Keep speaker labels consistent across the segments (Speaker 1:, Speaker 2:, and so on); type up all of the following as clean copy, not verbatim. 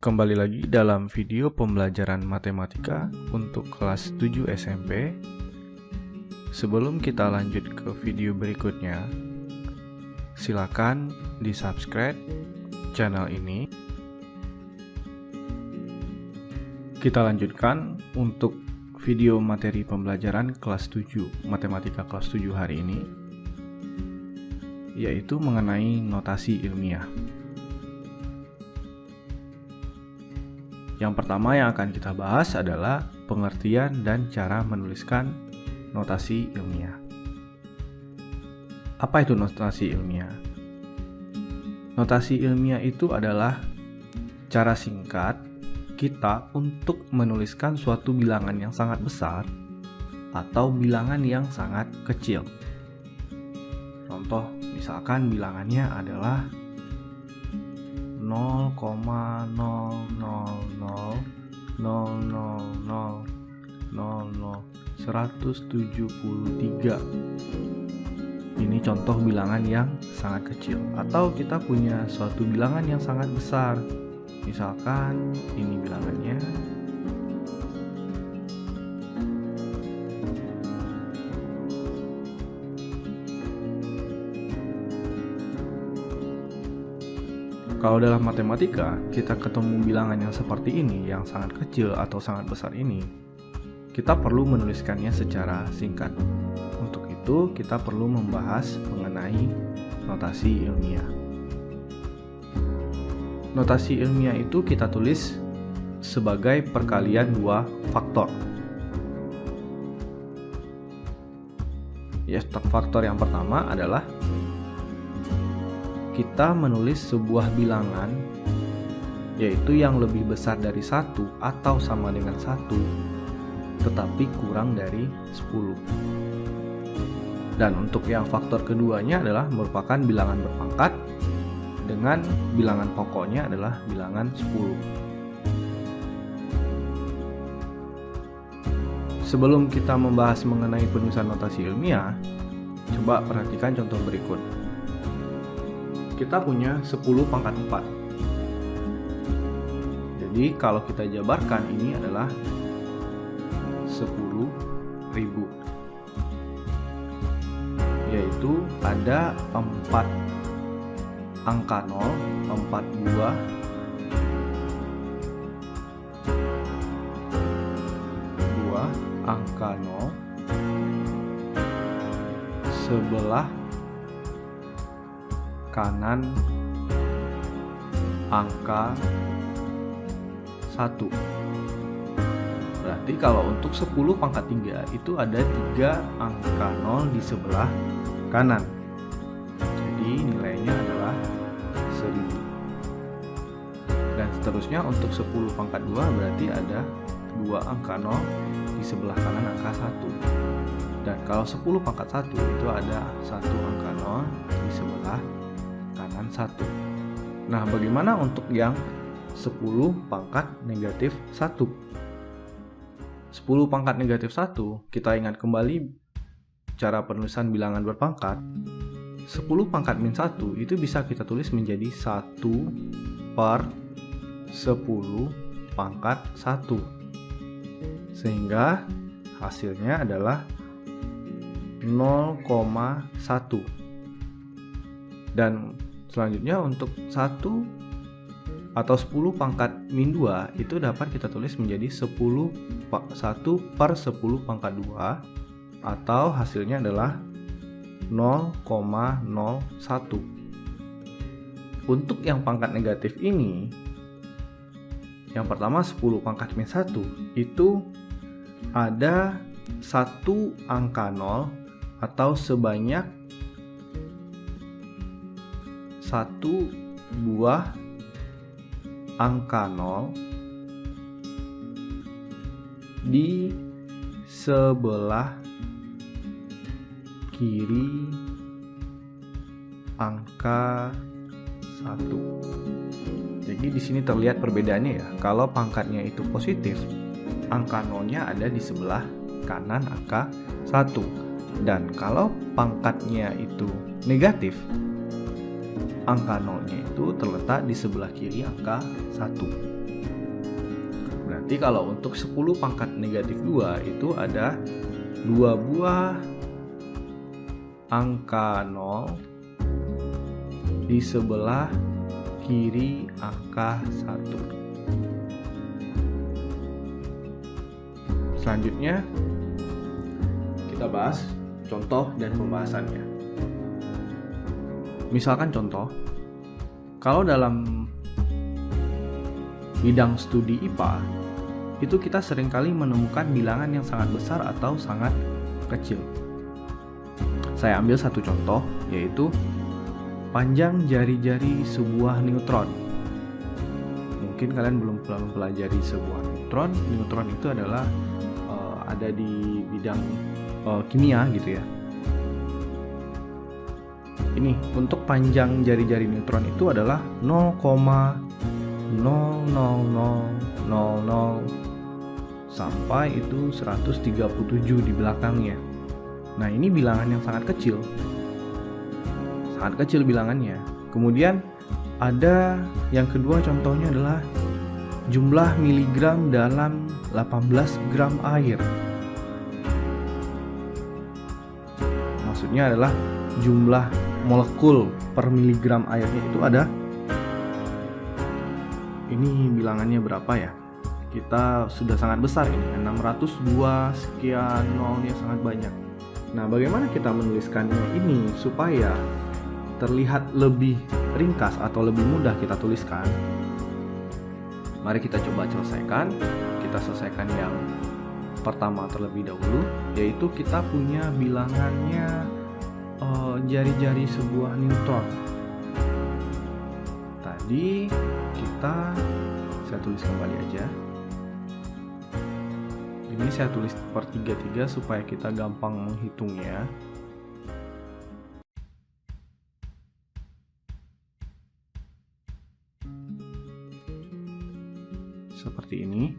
Speaker 1: Kembali lagi dalam video pembelajaran matematika untuk kelas 7 SMP. Sebelum kita lanjut ke video berikutnya, silakan di-subscribe channel ini. Kita lanjutkan untuk video materi pembelajaran kelas 7 matematika kelas 7 hari ini, yaitu mengenai notasi ilmiah. Yang pertama yang akan kita bahas adalah pengertian dan cara menuliskan notasi ilmiah. Apa itu notasi ilmiah? Notasi ilmiah itu adalah cara singkat kita untuk menuliskan suatu bilangan yang sangat besar atau bilangan yang sangat kecil. Contoh, misalkan bilangannya adalah 0,00000000173. Ini contoh bilangan yang sangat kecil. Atau kita punya suatu bilangan yang sangat besar. Misalkan ini bilangannya Kalau dalam matematika, kita ketemu bilangan yang seperti ini, yang sangat kecil atau sangat besar ini, kita perlu menuliskannya secara singkat. Untuk itu, kita perlu membahas mengenai notasi ilmiah. Notasi ilmiah itu kita tulis sebagai perkalian dua faktor. Faktor yang pertama adalah kita menulis sebuah bilangan yaitu yang lebih besar dari 1 atau sama dengan 1 tetapi kurang dari 10. Dan untuk yang faktor keduanya adalah merupakan bilangan berpangkat dengan bilangan pokoknya adalah bilangan 10. Sebelum kita membahas mengenai penulisan notasi ilmiah, coba perhatikan contoh berikut. Kita punya 10 pangkat 4. Jadi kalau kita jabarkan ini adalah 10.000. Yaitu ada 4 angka 0, 4 buah, angka 0 sebelah kanan angka 1. Berarti kalau untuk 10 pangkat 3 itu ada 3 angka 0 di sebelah kanan. Jadi nilainya adalah 1000. Dan seterusnya untuk 10 pangkat 2 berarti ada 2 angka 0 di sebelah kanan angka 1. Dan kalau 10 pangkat 1 itu ada 1 angka 0 di sebelah kanan 1. Nah, bagaimana untuk yang 10 pangkat negatif 1? 10 pangkat negatif 1, kita ingat kembali cara penulisan bilangan berpangkat. 10 pangkat min 1 itu bisa kita tulis menjadi 1 per 10 pangkat 1. Sehingga hasilnya adalah 0,1. Dan selanjutnya untuk 1 atau 10 pangkat min 2 itu dapat kita tulis menjadi 1 per 10 pangkat 2 atau hasilnya adalah 0,01. Untuk yang pangkat negatif ini, yang pertama 10 pangkat min 1 itu ada 1 angka 0 atau sebanyak 1 buah angka 0 di sebelah kiri angka 1. Jadi di sini terlihat perbedaannya ya. Kalau pangkatnya itu positif, angka 0-nya ada di sebelah kanan angka 1. Dan kalau pangkatnya itu negatif, angka nolnya itu terletak di sebelah kiri angka 1. Berarti kalau untuk 10 pangkat negatif 2 itu ada 2 buah angka nol di sebelah kiri angka 1. Selanjutnya kita bahas contoh dan pembahasannya. Misalkan contoh, kalau dalam bidang studi IPA itu kita seringkali menemukan bilangan yang sangat besar atau sangat kecil. Saya ambil satu contoh, yaitu panjang jari-jari sebuah neutron. Mungkin kalian belum mempelajari sebuah neutron. Neutron itu adalah ada di bidang kimia gitu ya. Ini untuk panjang jari-jari neutron itu adalah 0,00000 sampai itu 137 di belakangnya. Nah, ini bilangan yang sangat kecil. Sangat kecil bilangannya. Kemudian ada yang kedua contohnya adalah jumlah miligram dalam 18 gram air. Maksudnya adalah jumlah molekul per miligram airnya itu ada. Ini bilangannya berapa ya? Kita sudah sangat besar ini, 602 sekian nolnya sangat banyak. Nah, bagaimana kita menuliskannya ini supaya terlihat lebih ringkas atau lebih mudah kita tuliskan? Mari kita coba selesaikan. Kita selesaikan yang pertama terlebih dahulu, yaitu kita punya bilangannya jari-jari sebuah neutron. Tadi saya tulis kembali aja. Ini saya tulis per 33 supaya kita gampang menghitungnya. Seperti ini.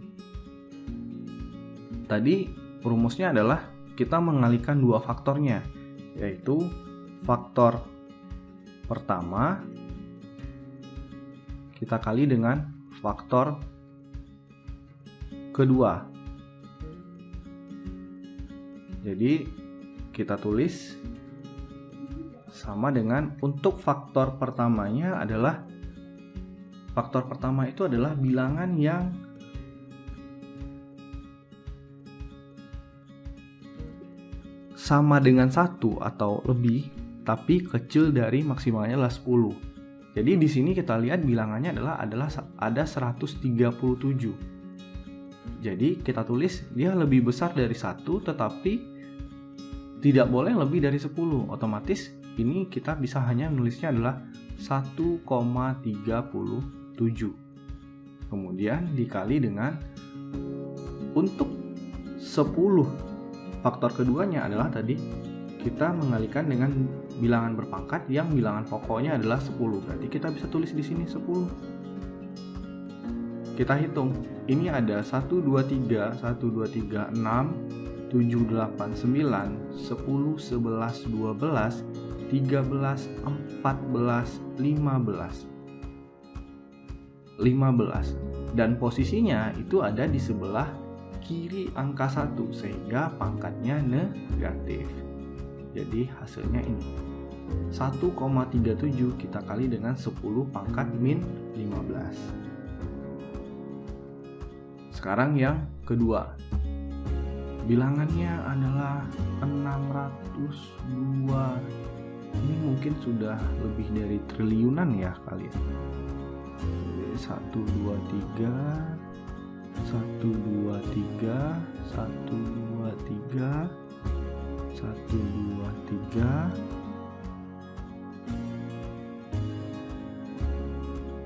Speaker 1: Tadi rumusnya adalah kita mengalihkan dua faktornya, yaitu faktor pertama kita kali dengan faktor kedua. Jadi kita tulis sama dengan untuk faktor pertamanya adalah faktor pertama itu adalah bilangan yang sama dengan 1 atau lebih, tapi kecil dari maksimalnya adalah 10. Jadi di sini kita lihat bilangannya adalah ada 137. Jadi kita tulis dia lebih besar dari 1 tetapi tidak boleh lebih dari 10. Otomatis ini kita bisa hanya menulisnya adalah 1,37. Kemudian dikali dengan untuk 10. Faktor keduanya adalah tadi kita mengalihkan dengan bilangan berpangkat yang bilangan pokoknya adalah 10. Berarti kita bisa tulis di sini 10. Kita hitung. Ini ada 1, 2, 3, 1, 2, 3, 6, 7, 8, 9, 10, 11, 12, 13, 14, 15. Dan posisinya itu ada di sebelah kiri angka 1 sehingga pangkatnya negatif. Jadi hasilnya ini 1,37 kita kali dengan 10 pangkat min 15. Sekarang yang kedua, bilangannya adalah 602. Ini mungkin sudah lebih dari triliunan ya kalian. 1, 2, 3 1, 2, 3 1, 2, 3 1, 2, 3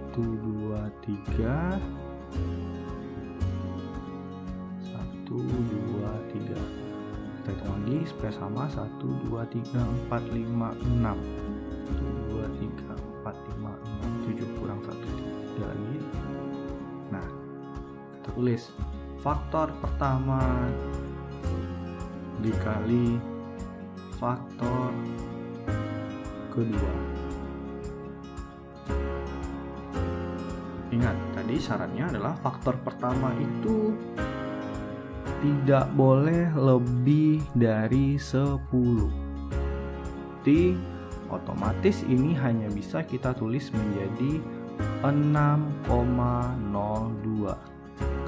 Speaker 1: 1, 2, 3 1, 2, 3. Kita hitung lagi supaya sama. 1, 2, 3, 4, 5, 6 1, 2, 3, 4, 5, 6 7 kurang 1 3 lagi. Nah, kita tulis faktor pertama dikali faktor kedua. Ingat, tadi syaratnya adalah faktor pertama itu tidak boleh lebih dari 10. Jadi otomatis ini hanya bisa kita tulis menjadi 6,02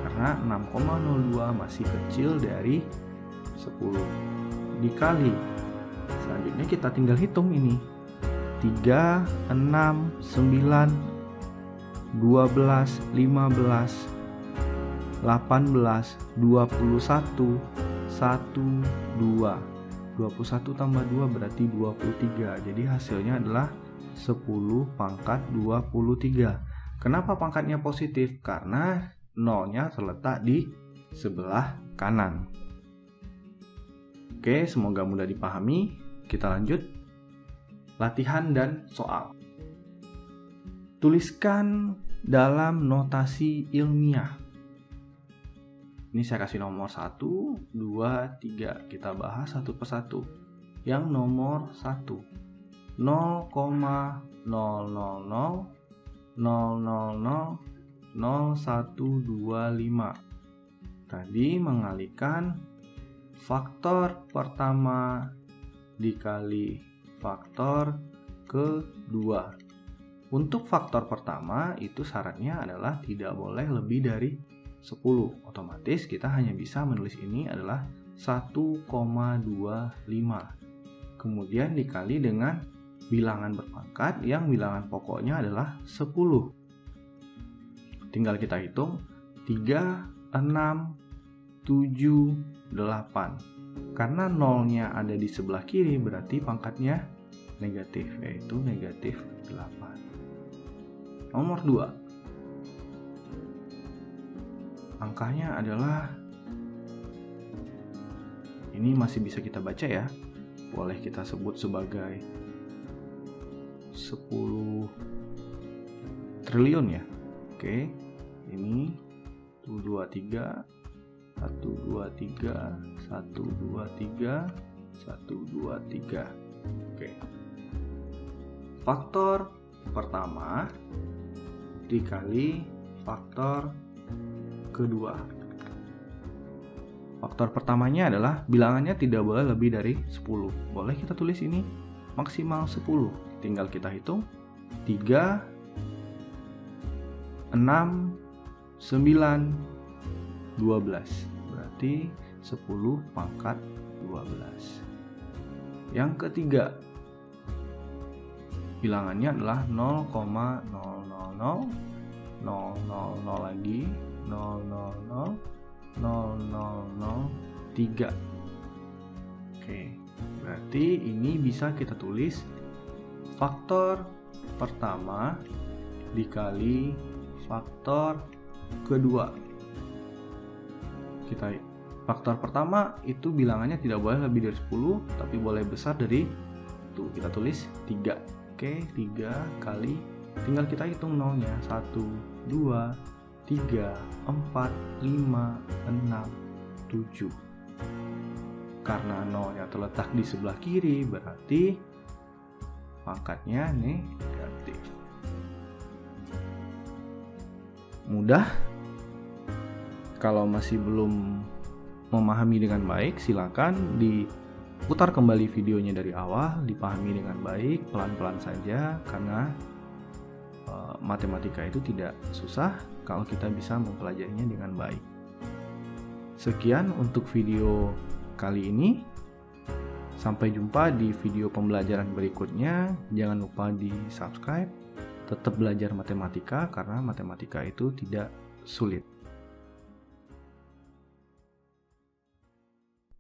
Speaker 1: karena 6,02 masih kecil dari 10 dikali. Selanjutnya kita tinggal hitung ini 3, 6, 9, 12, 15, 18, 21, 1, 2. 21 tambah 2 berarti 23. Jadi hasilnya adalah 10 pangkat 23. Kenapa pangkatnya positif? Karena nolnya terletak di sebelah kanan. Oke, semoga mudah dipahami. Kita lanjut. Latihan dan soal. Tuliskan dalam notasi ilmiah. Ini saya kasih nomor 1, 2, 3. Kita bahas satu persatu. Yang nomor 1. 0,000000125. Tadi mengalihkan faktor pertama dikali faktor kedua. Untuk faktor pertama itu syaratnya adalah tidak boleh lebih dari 10. Otomatis kita hanya bisa menulis ini adalah 1,25. Kemudian dikali dengan bilangan berpangkat yang bilangan pokoknya adalah 10. Tinggal kita hitung 3, 6, 7, 8. Karena nolnya ada di sebelah kiri berarti pangkatnya negatif, yaitu negatif 8. Nomor 2. Angkanya adalah, ini masih bisa kita baca ya, boleh kita sebut sebagai 10 triliun ya. Oke, ini 123, 123, 123, 123. Oke. Faktor pertama dikali faktor kedua. Faktor pertamanya adalah bilangannya tidak boleh lebih dari 10. Boleh kita tulis ini maksimal 10. Tinggal kita hitung 3, 6, 9, 12. Berarti 10 pangkat 12. Yang ketiga, bilangannya adalah 0,000, 000 lagi, 000, 0003. Oke, berarti ini bisa kita tulis faktor pertama dikali faktor kedua. Faktor pertama itu bilangannya tidak boleh lebih dari 10, tapi boleh besar dari itu. Kita tulis 3. Oke, 3 kali, tinggal kita hitung nolnya. 1, 2, 3, 4, 5, 6, 7. Karena nolnya terletak di sebelah kiri, berarti pangkatnya negatif. Mudah? Kalau masih belum memahami dengan baik, silakan diputar kembali videonya dari awal, dipahami dengan baik, pelan-pelan saja, karena matematika itu tidak susah kalau kita bisa mempelajarinya dengan baik. Sekian untuk video kali ini. Sampai jumpa di video pembelajaran berikutnya. Jangan lupa di subscribe. Tetap belajar matematika karena matematika itu tidak sulit.